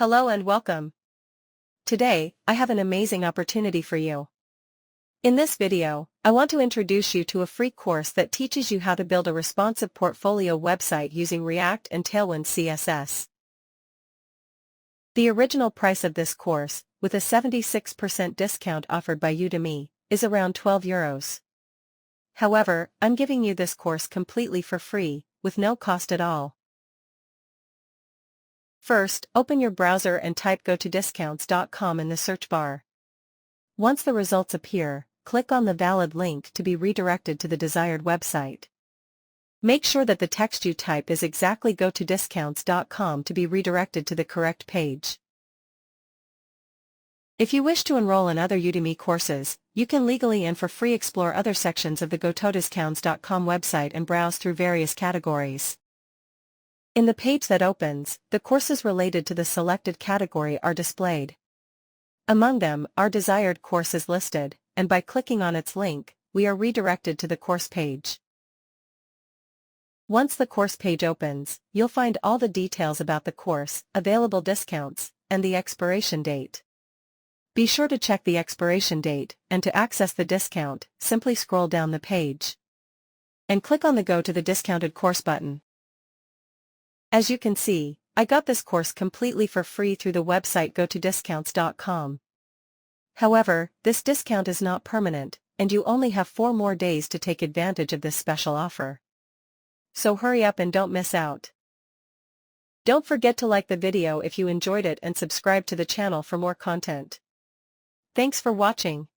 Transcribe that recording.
Hello and welcome. Today, I have an amazing opportunity for you. In this video, I want to introduce you to a free course that teaches you how to build a responsive portfolio website using React and Tailwind CSS. The original price of this course, with a 76% discount offered by Udemy, is around €12. However, I'm giving you this course completely for free, with no cost at all. First, open your browser and type gotodiscounts.com in the search bar. Once the results appear, click on the valid link to be redirected to the desired website. Make sure that the text you type is exactly gotodiscounts.com to be redirected to the correct page. If you wish to enroll in other Udemy courses, you can legally and for free explore other sections of the gotodiscounts.com website and browse through various categories. In the page that opens, the courses related to the selected category are displayed. Among them, our desired course is listed, and by clicking on its link, we are redirected to the course page. Once the course page opens, you'll find all the details about the course, available discounts, and the expiration date. Be sure to check the expiration date, and to access the discount, simply scroll down the page and click on the Go to the Discounted Course button. As you can see, I got this course completely for free through the website gotodiscounts.com. However, this discount is not permanent, and you only have 4 more days to take advantage of this special offer. So hurry up and don't miss out. Don't forget to like the video if you enjoyed it and subscribe to the channel for more content. Thanks for watching.